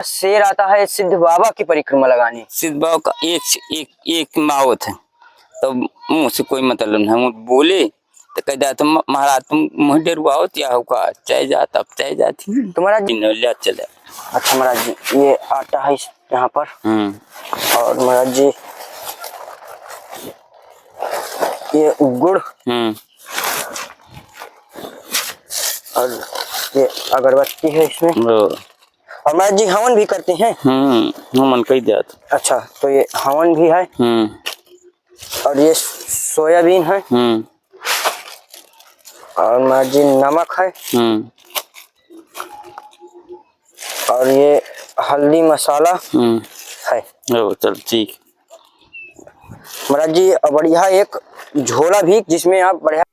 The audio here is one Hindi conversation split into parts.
शेर आता है सिद्ध बाबा की परिक्रमा लगाने। सिद्ध बाबा का एक मावत है, तो मुँह से कोई मतलब नहीं। हम बोले तो कह दिया तुम महाराज तुम मुझे डरुआओ क्या होगा, चाहे जात अब चाहे जाती तुम्हारा ले चले। अच्छा महाराज जी, ये आटा है यहाँ पर। और महाराज जी ये गुड़। और ये अगरबत्ती है इसमें। और महाराज जी हवन भी करते हैं। हवन कही दिया। अच्छा, तो ये हवन भी है। और ये सोयाबीन है। और महाराज जी नमक है। और ये हल्दी मसाला है। चल ठीक। महाराज जी बढ़िया एक झोला भी जिसमें आप बढ़िया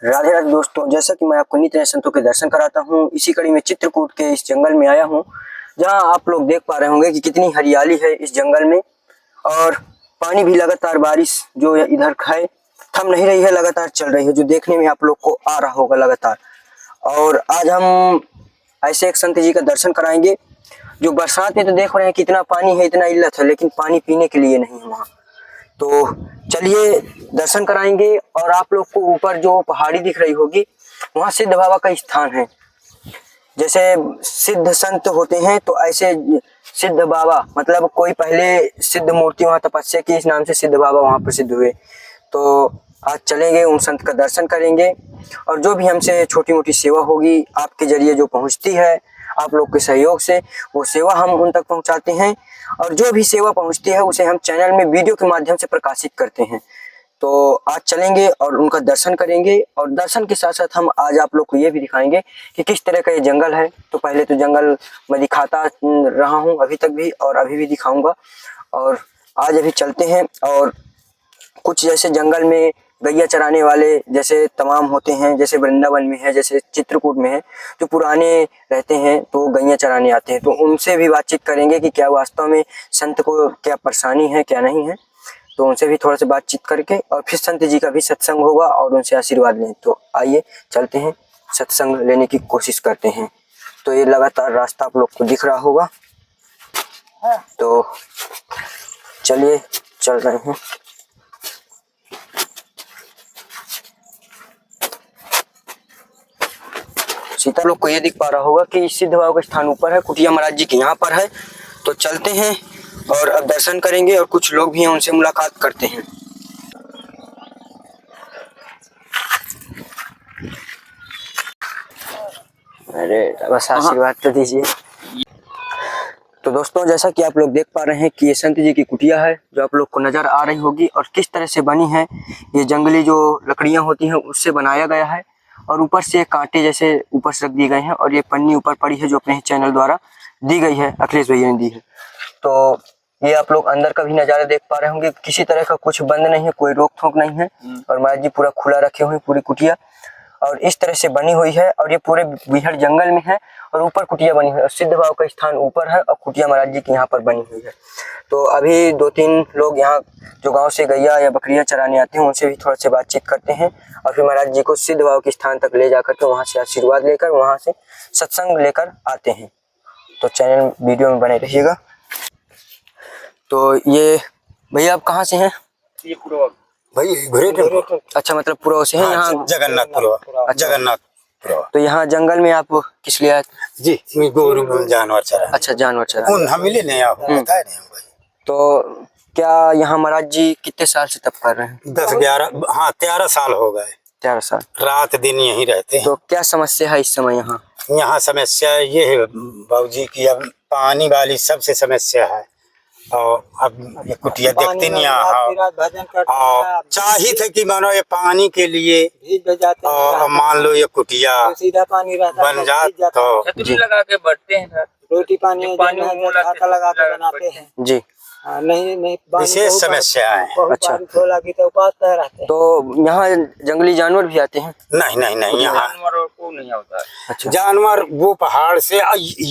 राधे राधे दोस्तों, जैसा कि मैं आपको नित्य नए संतों के दर्शन कराता हूँ, इसी कड़ी में चित्रकूट के इस जंगल में आया हूँ, जहाँ आप लोग देख पा रहे होंगे कि कितनी हरियाली है इस जंगल में। और पानी भी लगातार बारिश जो इधर है थम नहीं रही है, लगातार चल रही है, जो देखने में आप लोग को आ रहा होगा लगातार। और आज हम ऐसे एक संत जी का दर्शन कराएंगे जो बरसात में तो देख रहे हैं कितना पानी है, इतना इल्लत है, लेकिन पानी पीने के लिए नहीं है वहाँ। तो चलिए दर्शन कराएंगे। और आप लोग को ऊपर जो पहाड़ी दिख रही होगी वहाँ सिद्ध बाबा का स्थान है। जैसे सिद्ध संत होते हैं तो ऐसे सिद्ध बाबा, मतलब कोई पहले सिद्ध मूर्ति वहाँ तपस्या की, इस नाम से सिद्ध बाबा वहाँ प्रसिद्ध हुए। तो आज चलेंगे, उन संत का दर्शन करेंगे। और जो भी हमसे छोटी मोटी सेवा होगी आपके जरिए जो पहुँचती है आप लोग के सहयोग से, वो सेवा हम उन तक पहुँचाते हैं। और जो भी सेवा पहुँचती है उसे हम चैनल में वीडियो के माध्यम से प्रकाशित करते हैं। तो आज चलेंगे और उनका दर्शन करेंगे। और दर्शन के साथ साथ हम आज आप लोग को ये भी दिखाएंगे कि किस तरह का ये जंगल है। तो पहले तो जंगल मैं दिखाता रहा हूँ अभी तक भी, और अभी भी दिखाऊंगा। और आज अभी चलते हैं। और कुछ जैसे जंगल में गैया चराने वाले जैसे तमाम होते हैं, जैसे वृंदावन में है, जैसे चित्रकूट में है, जो पुराने रहते हैं तो गैया चराने आते हैं, तो उनसे भी बातचीत करेंगे कि क्या वास्तव में संत को क्या परेशानी है क्या नहीं है। तो उनसे भी थोड़ा सा बातचीत करके और फिर संत जी का भी सत्संग होगा और उनसे आशीर्वाद लें। तो आइए चलते हैं, सत्संग लेने की कोशिश करते हैं। तो ये लगातार रास्ता आप लोग को दिख रहा होगा, तो चलिए चल रहे हैं। सीता लोग को ये दिख पा रहा होगा कि सिद्ध बाबा का स्थान ऊपर है, कुटिया महाराज जी के यहाँ पर है। तो चलते हैं और अब दर्शन करेंगे और कुछ लोग भी हैं उनसे मुलाकात करते हैं। अरे बस आशीर्वाद तो दीजिए। तो दोस्तों जैसा कि आप लोग देख पा रहे हैं कि ये संत जी की कुटिया है जो आप लोग को नजर आ रही होगी, और किस तरह से बनी है। ये जंगली जो लकड़ियां होती हैं उससे बनाया गया है, और ऊपर से कांटे जैसे ऊपर से रख दिए गए हैं, और ये पन्नी ऊपर पड़ी है जो अपने चैनल द्वारा दी गई है, अखिलेश भैया ने दी है। तो ये आप लोग अंदर का भी नज़ारा देख पा रहे होंगे, किसी तरह का कुछ बंद नहीं है, कोई रोक टोक नहीं है। और महाराज जी पूरा खुला रखे हुए पूरी कुटिया, और इस तरह से बनी हुई है। और ये पूरे बिहड़ जंगल में है, और ऊपर कुटिया बनी हुई है। सिद्ध बाबा का स्थान ऊपर है और कुटिया महाराज जी की यहाँ पर बनी हुई है। तो अभी 2-3 लोग यहाँ जो गांव से गैया या बकरियां चराने आते हैं उनसे भी थोड़ा सा बातचीत करते हैं, और फिर महाराज जी को सिद्ध बाबा के स्थान तक ले जाकर के वहाँ से आशीर्वाद लेकर वहाँ से सत्संग लेकर आते हैं। तो चैनल वीडियो में बने रहिएगा। तो ये भैया आप कहाँ से हैं? ये पूरा भाई घरे। अच्छा, मतलब पुरवा से हैं। हाँ, यहाँ जगन्नाथ जगन्नाथ। तो यहाँ जंगल में आप किस लिए आए जी? गोरु जानवर चरा। अच्छा, जानवर चरा। उन हम मिले नहीं, आप बताए नहीं भाई। तो क्या यहाँ महाराज जी कितने साल से तप कर रहे हैं? 10-11 हाँ 13 साल हो गए। 13 साल रात दिन यहीं रहते हैं। तो क्या समस्या है इस समय यहाँ? यहाँ समस्या ये है बाबूजी की, अब पानी वाली सबसे समस्या है। और अब ये कुटिया देखते नहीं, और चाहिए थे कि मानो ये पानी के लिए, और मान लो ये कुटिया सीधा पानी रहता बन जात तो लगा के बढ़ते हैं। रोटी पानी पानी छाता लगा के बनाते हैं। जी। नहीं नहीं, विशेष समस्याएं हैं। बहुत अच्छा। बारिश हो लगी तो उपास तय रहते हैं। तो यहाँ जंगली जानवर भी आते हैं? नहीं नहीं नहीं, यहाँ को नहीं होता है। अच्छा। जानवर वो पहाड़ से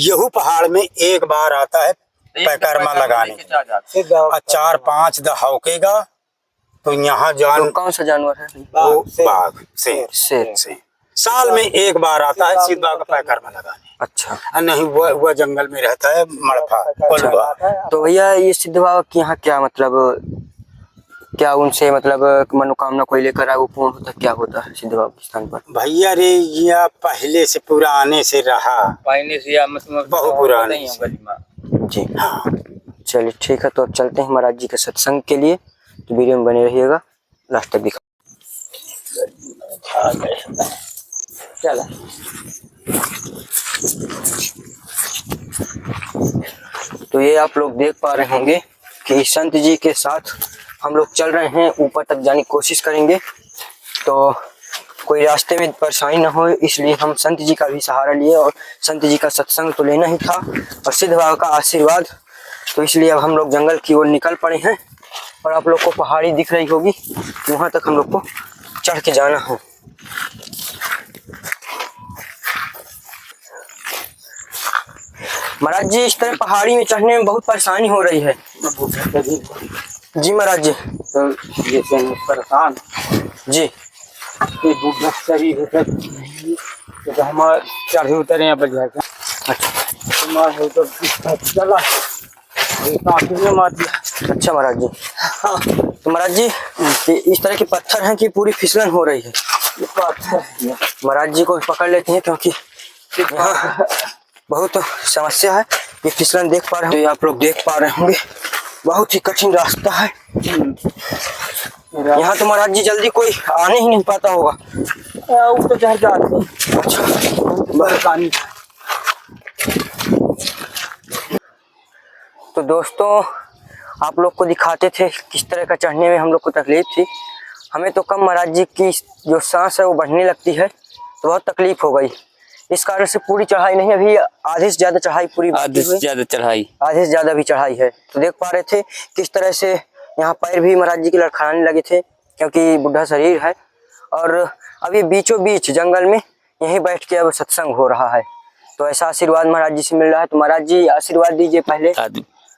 यहू पहाड़ में एक बार आता है पैकर्मा लगाने, सिद्ध बाबा और 4-5 दहाकेगा तो यहाँ जान तो कौन सा जानवर है? वो से- बाघ शेर शेर। साल में एक बार आता है सिद्ध बाबा का पैकर्मा लगाने। अच्छा। और नहीं वह जंगल में रहता है मड़फा कोलवा। तो भैया ये सिद्ध बाबा के यहाँ क्या मतलब, क्या उनसे मतलब मनोकामना कोई लेकर आए वो पूर्ण होता, क्या होता है सिद्ध बाबा के स्थान पर? भैया रे यह पहले से पुराने से रहा, पानी से या मतलब बहुत पुराने से। जी। चलिए ठीक है, तो अब चलते हैं महाराज जी के सत्संग के लिए। तो वीडियो में बने रहिएगा, लास्ट तक दिखा। चला तो ये आप लोग देख पा रहे होंगे कि संत जी के साथ हम लोग चल रहे हैं, ऊपर तक जाने की कोशिश करेंगे। तो कोई रास्ते में परेशानी ना हो, इसलिए हम संत जी का भी सहारा लिए, और संत जी का सत्संग तो लेना ही था और सिद्ध बाबा का आशीर्वाद। तो इसलिए अब हम लोग जंगल की ओर निकल पड़े हैं, और आप लोग को पहाड़ी दिख रही होगी, वहाँ तक हम लोग को चढ़ के जाना है। महाराज जी, इस तरह पहाड़ी में चढ़ने में बहुत परेशानी हो रही है। जी महाराज जी। तो ये परेशान जी। ये बुढ़ा शरीर है तो हमारे चढ़े उतरे यहाँ पर जाकर अच्छा। तो चला मार दिया। अच्छा महाराज जी। तो महाराज जी, ये इस तरह के पत्थर हैं कि पूरी फिसलन हो रही है। महाराज जी को पकड़ लेते हैं, क्योंकि यहाँ बहुत समस्या है। ये फिसलन देख पा रहे हैं, तो ये आप लोग देख पा रहे होंगे, बहुत ही कठिन रास्ता है। यहाँ तो महाराज जी जल्दी कोई आने ही नहीं पाता होगा। वो तो चढ़ जाते। अच्छा। परेशानी तो दोस्तों, आप लोग को दिखाते थे किस तरह का चढ़ने में हम लोग को तकलीफ थी। हमें तो कम महाराज जी की जो सांस है वो बढ़ने लगती है, तो बहुत तकलीफ हो गई। इस कारण से पूरी चढ़ाई नहीं, अभी आधे से ज्यादा चढ़ाई पूरी आधे से ज्यादा चढ़ाई, आधे से ज्यादा भी चढ़ाई है। तो देख पा रहे थे किस तरह से यहाँ पैर भी महाराज जी के लड़खड़ाने लगे थे, क्योंकि बुढ़ा शरीर है। और अभी बीचों बीच जंगल में यहीं बैठ के अब सत्संग हो रहा है। तो ऐसा आशीर्वाद महाराज जी से मिल रहा है। तो महाराज जी आशीर्वाद दीजिए पहले।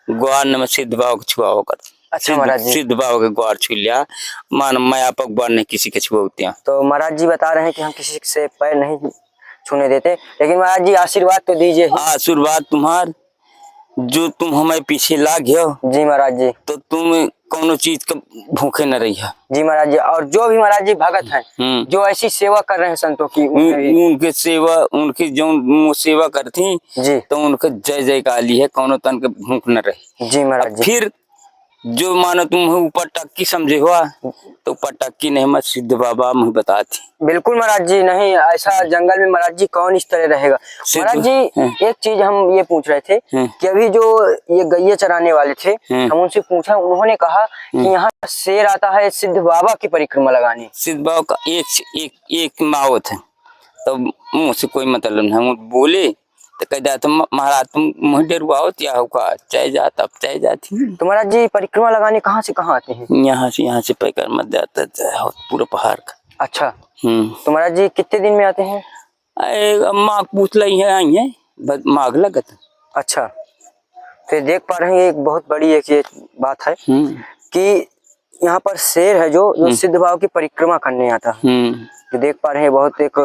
ग्वार न सिद्ध बाबा को छुआ होकर। अच्छा महाराज जी। सिद्ध बाबा के ग्वार छू लिया, मान मैं आपक ग्वार नहीं किसी के छुआते हैं। तो महाराज जी बता रहे हैं कि हम किसी से पैर नहीं छूने देते, लेकिन महाराज जी आशीर्वाद तो दीजिए। आशीर्वाद तुम्हार, जो तुम हमें पीछे लाग हो जी महाराज जी। तो तुम कोनो चीज का भूखे न रही है। जी महाराज जी। और जो भी महाराज जी भगत हैं जो ऐसी सेवा कर रहे हैं संतों की, उनके सेवा, उनकी जो सेवा करती जी, तो उनके जय जयकाली है, कोनो तन के भूख न रही। जी महाराज जी। फिर जो मानो तुम ऊपर टक्की समझे हुआ तो ऊपर टक्की नहीं, मैं सिद्ध बाबा मुझे बताती। बिल्कुल महाराज जी, नहीं ऐसा जंगल में महाराज जी कौन इस तरह रहेगा। महाराज जी एक चीज हम ये पूछ रहे थे कि अभी जो ये गैया चराने वाले थे, हम उनसे पूछा, उन्होंने कहा कि यहाँ शेर आता है सिद्ध बाबा की परिक्रमा लगाने। सिद्ध बाबा का एक मावत है, तो मुझसे कोई मतलब नहीं। बोले तो कह तो महाराज तुम मुझे डरुआओ क्या होगा, चाहे जाता अब चाहे जाती। तो महाराज जी परिक्रमा लगाने कहाँ से कहाँ आते हैं? यहाँ से पैकर मत जाता पूरा पहाड़ का। अच्छा। तो महाराज जी कितने दिन में आते हैं? माँ पूछ ली है, आई है माघ लगत। अच्छा। फिर देख पा रहे हैं एक बहुत बड़ी एक ये बात है कि यहाँ पर शेर है जो सिद्ध बाबा की परिक्रमा करने आता है। जो देख पा रहे हैं बहुत एक।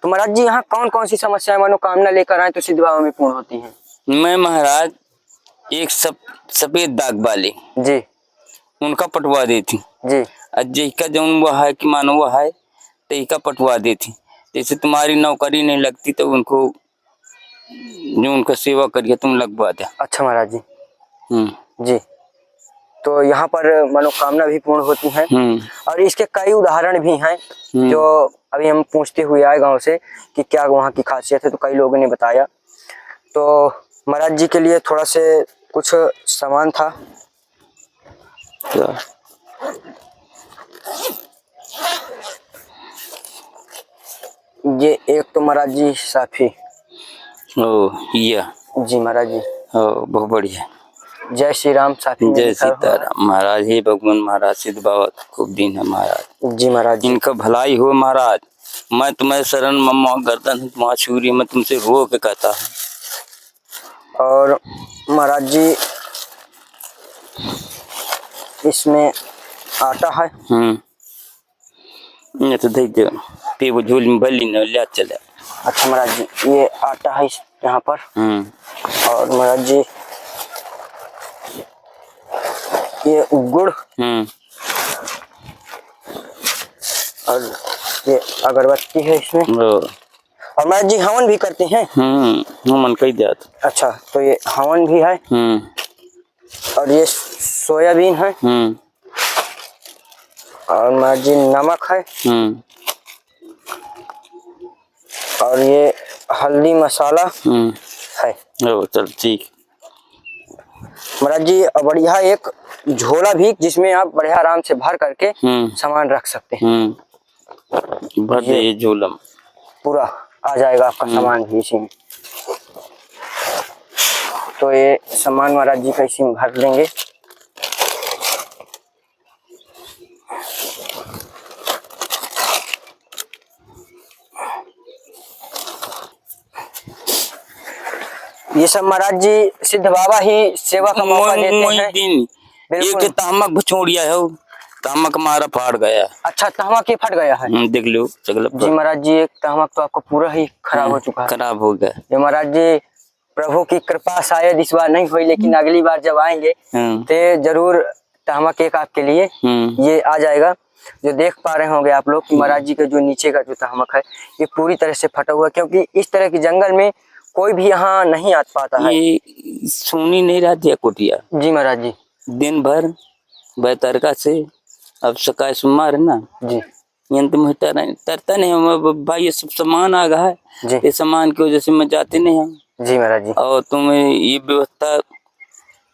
तो महाराज जी यहाँ कौन कौन सी समस्याएं मनोकामना लेकर आए तो सिद्ध बाबा में पूर्ण होती हैं? मैं महाराज एक सफेद दाग वाले जी, उनका पटवा देती जी। अजय का जो वो है कि मानो वो है तो का पटवा देती। जैसे तुम्हारी नौकरी नहीं लगती तो उनको जो उनका सेवा करिए तुम लगवा दे। अच्छा महाराज जी। जी। तो यहाँ पर मनोकामना भी पूर्ण होती हैं। और इसके कई उदाहरण भी हैं जो अभी हम पूछते हुए आए गांव से कि क्या वहाँ की खासियत है, तो कई लोगों ने बताया। तो महाराज जी के लिए थोड़ा से कुछ सामान था। ये एक तो महाराज जी साफी, ओ ये जी महाराज जी। बहुत बढ़िया। जय श्री राम। साथी में जय लिखा हुआ है। सीताराम महाराज। हे भगवान महाराज सिद्ध बाबा खूब दिन है महाराज। जी महाराज जी। इनका भलाई हो महाराज। मैं तुम्हें शरण मम्मा गर्दन माँ छूरी मैं तुमसे रो के कहता हूँ। और महाराज जी इसमें आटा है। ये तो देख दो पे वो झोल में भली न ले चले। अच्छा महाराज जी ये आटा है यहाँ पर। और महाराज जी ये गुड़ और ये अगरबत्ती है इसमें। और महाराज जी हवन भी करते हैं। हवन कही जात। अच्छा तो ये हवन भी है। और ये सोयाबीन है। और महाराज जी नमक है। और ये हल्दी मसाला है। चल ठीक। महाराज जी बढ़िया एक झोला भी जिसमें आप बढ़िया आराम से भर करके सामान रख सकते हैं। भर दे ये झोला पूरा आ जाएगा आपका सामान भी इसी में। तो ये सामान महाराज जी का इसी में भर देंगे। ये सब महाराज जी सिद्ध बाबा ही सेवा का मौका देते हैं। एक तामक बछोड़िया है तामक मारा फाड़ गया। अच्छा तहमक ही फट गया है। देख लो जी महाराज जी एक तहमक तो आपको पूरा ही खराब हो चुका है। खराब हो गया। ये महाराज जी प्रभु की कृपा शायद इस बार नहीं हुई लेकिन अगली बार जब आएंगे तो जरूर तहमक एक आपके लिए ये आ जाएगा। जो देख पा रहे होंगे आप लोग कि महाराज जी का जो नीचे का जो तहमक है ये पूरी तरह से फटा हुआ क्योंकि इस तरह के जंगल में कोई भी यहाँ नहीं आ पाता है। ये सुनी नहीं रहती है कुटिया। जी महाराज जी दिन भर बैतरका से अब सकाय सुमार ना जी यंत्र में तरता नहीं भाई ये सब सामान आ गया जी। है। ये सामान की वजह से मैं जाते नहीं हम। जी महाराज जी। और तुम्हें ये व्यवस्था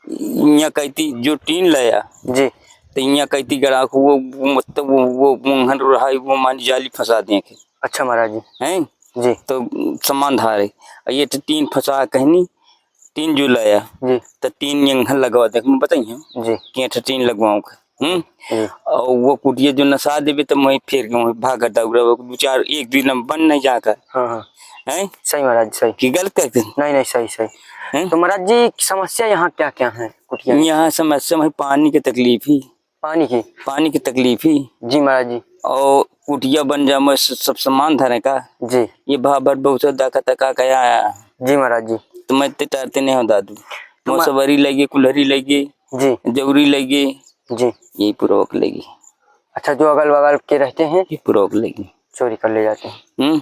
यहाँ कहती जो टीन लाया जी तो यहाँ कहती ग्राहक वो मतलब वो मुंहन रहा वो मानी जाली फंसा दें के। अच्छा महाराज जी हैं जी। तो सामान धारे ये तो टीन फंसा कहनी टीन जो लाया जी तो टीन यहाँ लगवा दे मैं बताइए जी कि टीन लगवाऊँ जी। और वो कुटिया जो नशा देवे तो मैं फिर भाग दौड़ा दो चार एक दिन में बन नहीं जाकर। हाँ हाँ हैं सही महाराज सही। कि गलत कहते नहीं नहीं सही सही। तो महाराज जी समस्या यहाँ क्या क्या है कुटिया में? यहाँ समस्या में पानी की तकलीफ ही पानी की तकलीफ ही। जी महाराज जी। और कुटिया बन जा मैं सब सामान धरे का जी ये भाबर बहुत दाका तका कया आया। जी महाराज जी। तो मैं टरते नहीं हो दादू मौसवरी लगी कुल्हरी लगी जी जौरी लगी जी। यही पुरोक लगी। अच्छा जो अगल बगल के रहते हैं ये पुरोक लगी चोरी कर ले जाते हैं।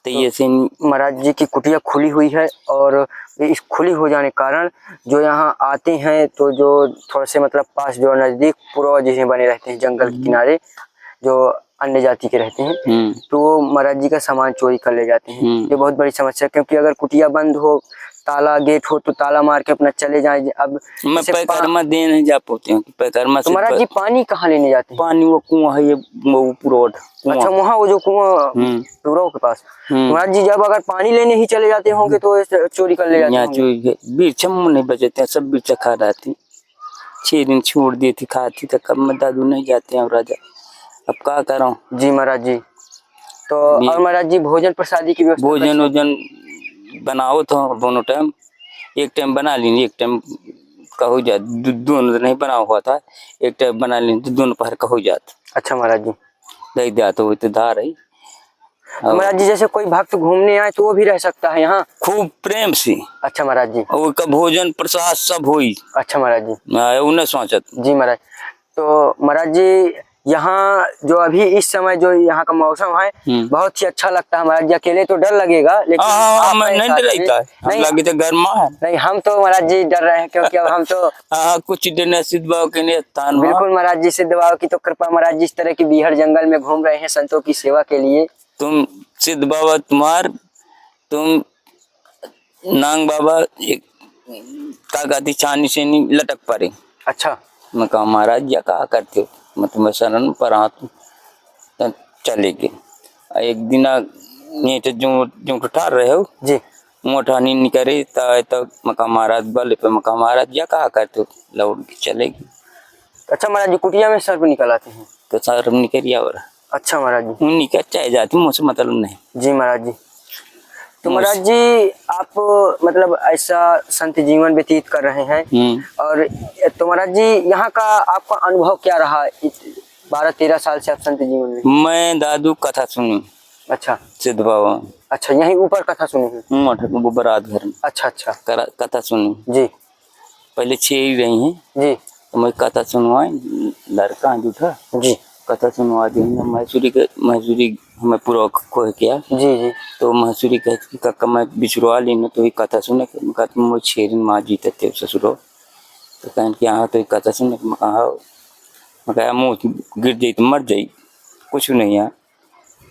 तो ये से महाराज जी की कुटिया खुली हुई है और इस खुली हो जाने के कारण जो यहाँ आते हैं तो जो थोड़े से मतलब पास जो नजदीक पूर्वज जिसे बने रहते हैं जंगल के किनारे जो अन्य जाति के रहते हैं तो वो महाराज जी का सामान चोरी कर ले जाते हैं। ये बहुत बड़ी समस्या क्योंकि अगर कुटिया बंद हो ताला गेट हो तो ताला मार के अपना चले जाए। अब मैं पैकरमा दे नहीं जा पाते हूँ पैकरमा तो महाराज जी पानी कहाँ लेने जाते हैं? पानी वो कुआं है ये वो पुरोट। अच्छा वहाँ वो जो कुआं टूरों के पास महाराज जी जब अगर पानी लेने ही चले जाते होंगे तो चोरी कर ले जाते होंगे। बीच नहीं बचते सब बीच खा रहती 6 दिन छोड़ दी थी खाती तो कब मैं दादू नहीं जाते हैं राजा अब क्या करूँ। जी महाराज जी। तो और महाराज जी भोजन प्रसादी की व्यवस्था भोजन वोजन बनाओ तो दोनों टाइम एक टाइम बना लीजिए एक टाइम का हो जात दोनों नहीं बना हुआ था एक टाइम बना लीजिए दोनों पहर का हो जात। अच्छा महाराज जी दे दिया तो वो तो धार है। महाराज जी जैसे कोई भक्त घूमने आए तो वो भी रह सकता है यहाँ खूब प्रेम से। अच्छा महाराज जी। और का भोजन प्रसाद सब हुई। अच्छा महाराज जी। उन्हें सोचत जी महाराज। तो महाराज जी यहाँ जो अभी इस समय जो यहाँ का मौसम है बहुत ही अच्छा लगता है महाराज जी। अकेले तो डर लगेगा लेकिन नहीं डरता है लगे तो गर्मा है। नहीं हम तो महाराज जी डर रहे हैं क्योंकि अब हम तो कुछ दिन सिद्ध बाबा के लिए बिल्कुल महाराज जी सिद्ध बाबा की तो कृपा महाराज जी इस तरह की बीहड़ जंगल में घूम रहे हैं संतों की सेवा के लिए। तुम सिद्ध बाबा तुम नांग बाबा एक कागती छानी से नहीं लटक पड़े। अच्छा मैं कहा महाराज या कहा करते हो मैं तुम्हें शरण पर चले गए एक दिन जो ठहर रहे हो जी मोटा नहीं करे तो मका महाराज बल पे मका महाराज या कहा कर तो लौट के चलेगी। अच्छा महाराज जी, कुटिया में सर्प निकल आते हैं? तो सर निकलिया और अच्छा महाराज जी। निकल चाहे जाती मुझसे मतलब नहीं। जी महाराज जी। तो महाराज जी आप मतलब ऐसा संत जीवन व्यतीत कर रहे हैं, और तो महाराज जी यहाँ का आपका अनुभव क्या रहा 12-13 साल से आप संत जीवन में? मैं दादू कथा सुनी। अच्छा सिद्ध बाबा। अच्छा, यहीं ऊपर कथा सुनी है? मठ वो बारात घर में। अच्छा अच्छा। कथा सुनी जी पहले 6 ही रही हैं। जी तो मैं कथा सुनवाए लड़का जूठा जी कथा सुनवा दी महसूरी हमें पूरा कोह किया। जी जी। तो महसूरी कहती काका मैं बिछुड़वा ली न तो ही कथा सुने के कहा तुम वो 6 दिन माँ जीते थे ससुरो। तो कहन कि यहाँ तो कथा सुने के मैं कहा मुँह गिर जाई तो मर जाई कुछ नहीं है।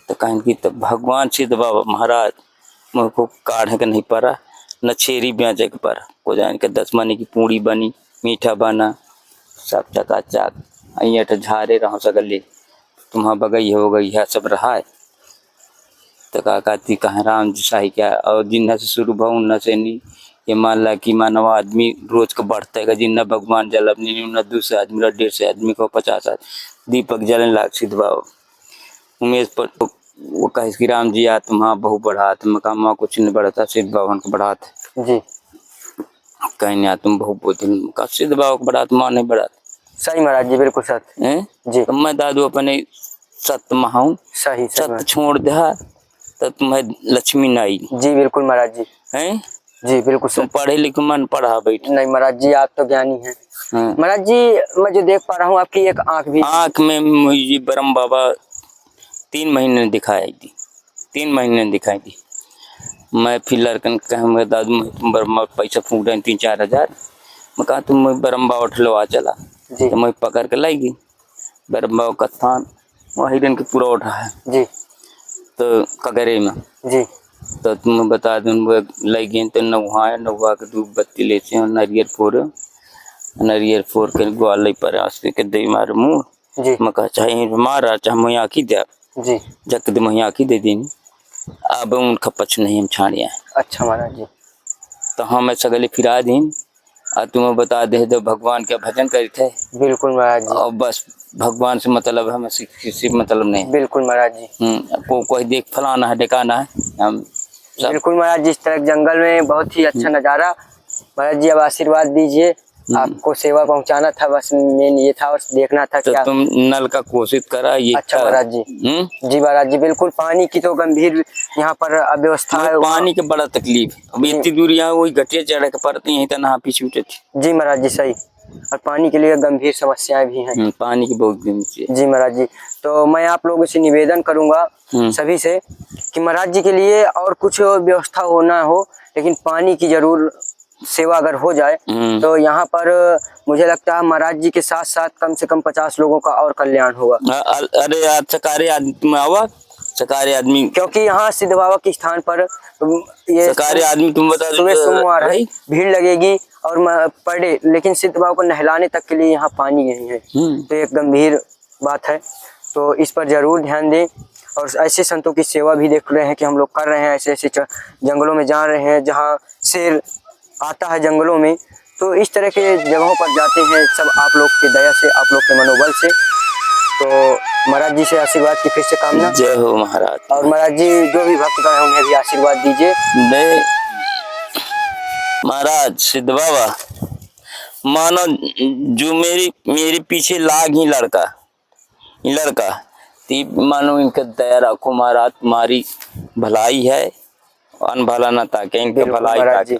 तो कहन कि तब भगवान सिद्ध बाबा महाराज मुझ को काढ़े के नहीं पड़ा न छेरी बेचे के पड़ा को जान के 10 मनी की पूड़ी बनी मीठा बना सब चकाचक अँ झारे रहो सगले तुम्हारा बगई हो गई है सब रहा है। तो कहती कहाँ राम जी शाही क्या और जिन्ना से शुरू भाव उन्ना से नहीं ये मान ला कि मानव आदमी रोज का बढ़ता है जिन्ना भगवान जल अपनी न 200 आदमी 150 आदमी को 50 आदमी दीपक जलन लाग सिद्ध भाव उमेश पर वो कहे कि राम जी आ तुम्हारा बहु बढ़ा तुम काम कुछ नहीं बढ़ता सिद्ध भवन को बढ़ाते जी। कहीं आ तुम बहु बोलते का सिद्ध भाव को बढ़ाते माँ नहीं बढ़ाते। सही महाराज जी, बिल्कुल सत्य हैं जी। तो मैं दादू अपने सत्य महाऊं सही सत्य छोड़ दे तो तुम्हें लक्ष्मी नहीं। जी बिल्कुल महाराज जी। हैं जी बिल्कुल तुम पढ़े लिखे मन पढ़ा बैठ। नहीं महाराज जी, आप तो ज्ञानी हैं। महाराज जी मैं जो देख पा रहा हूँ आपकी एक आंख में मुझे ब्रह्म बाबा 3 महीने दिखाई दी 3 महीने दिखाई दी। मैं फिर लड़कन कहा दादू तुम ब्रह्म पैसा फूक रहे 3-4 हज़ार। मैं कहा तुम ब्रह्म बाबा उठलो आ चला। तो मैं पकड़ के लाई गई ब्रह्म बाबा का स्थान वहाँ हिरन के पूरा उठा है जी। तो कगरे में जी। तो तुम बता दूँ लग गए तो नौहा के धूप बत्ती लेते हैं नरियर फोड़ के ग्वाल पर के दे मार मुँह। मैं कहा चाहे मारा चाहे मैं आँखी दे जी जक दे मैं आँखी दे दी अब उनका पछ नहीं हम छाड़िया। अच्छा महाराज जी। तो हमें सगले फिरा दीन और तुम्हें बता दे दो भगवान का भजन करे थे। बिल्कुल महाराज जी। और बस भगवान से मतलब हमें किसी मतलब नहीं। बिल्कुल महाराज जी। कोई देख फलाना है ढकाना है हम बिल्कुल महाराज जी। इस तरह जंगल में बहुत ही अच्छा नज़ारा। महाराज जी अब आशीर्वाद दीजिए, आपको सेवा पहुंचाना था बस मेन ये था और देखना था। तो क्या तुम नल का कोशिश करा ये? अच्छा महाराज जी। जी महाराज जी बिल्कुल। पानी की तो गंभीर यहाँ पर अव्यवस्था है। पानी के बड़ा तकलीफ अब इतनी दूर यहाँ वही घटिया चढ़ के पड़ती यहीं तक पीछे उठे थी। जी महाराज जी सही। और पानी के लिए गंभीर समस्याएं भी हैं। पानी की बहुत गंभीर। जी महाराज जी। तो मैं आप लोगों से निवेदन करूंगा सभी से कि महाराज जी के लिए और कुछ व्यवस्था होना हो लेकिन पानी की जरूर सेवा अगर हो जाए तो यहाँ पर मुझे लगता है महाराज जी के साथ साथ कम से कम 50 लोगों का और कल्याण होगा। अरे यार सकारे आदमी तुम आवा सकारे आदमी क्योंकि यहाँ सिद्ध बाबा के स्थान पर ये सकारे आदमी तुम बता सुबह सोमवार है भीड़ लगेगी और पर डे, लेकिन सिद्ध बाबा को नहलाने तक के लिए यहाँ पानी नहीं है। तो एक गंभीर बात है, तो इस पर जरूर ध्यान दें। और ऐसे संतों की सेवा भी देख रहे हैं कि हम लोग कर रहे हैं, ऐसे ऐसे जंगलों में जा रहे हैं जहाँ शेर आता है जंगलों में, तो इस तरह के जगहों पर जाते हैं सब आप लोग की दया से, आप लोग के मनोबल से। तो महाराज जी से आशीर्वाद की फिर से कामना। जय हो महाराज। और महाराज जी जो भी भक्त हैं उन्हें भी आशीर्वाद दीजिए। महाराज सिद्ध बाबा मानो जो मेरे पीछे लाग ही लड़का मानो इनका दया रखो महाराज, तुम्हारी भलाई है अनभला न ताके इनके भलाई ताके।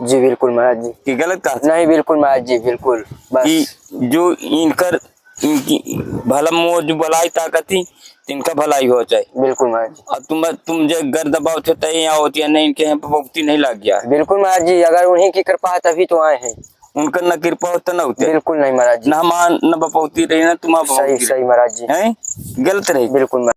जी बिल्कुल महाराज जी। कि गलत कहा? नहीं बिल्कुल महाराज जी बिल्कुल। बस कि जो इनकी भला मोह जो भलाई ताकत थी इनका भलाई हो जाए। बिल्कुल महाराज जी। और तुम जो घर दबाव थे तय यहाँ होती है नहीं, इनके यहाँ भक्ति नहीं लग गया। बिल्कुल महाराज जी। अगर उन्हीं की कृपा है तभी तो आए हैं। उनका न कृपा होता न होते। बिल्कुल नहीं महाराज जी। न मान न बपौती रही ना तुम्हारा सही महाराज जी। है गलत रही। बिल्कुल।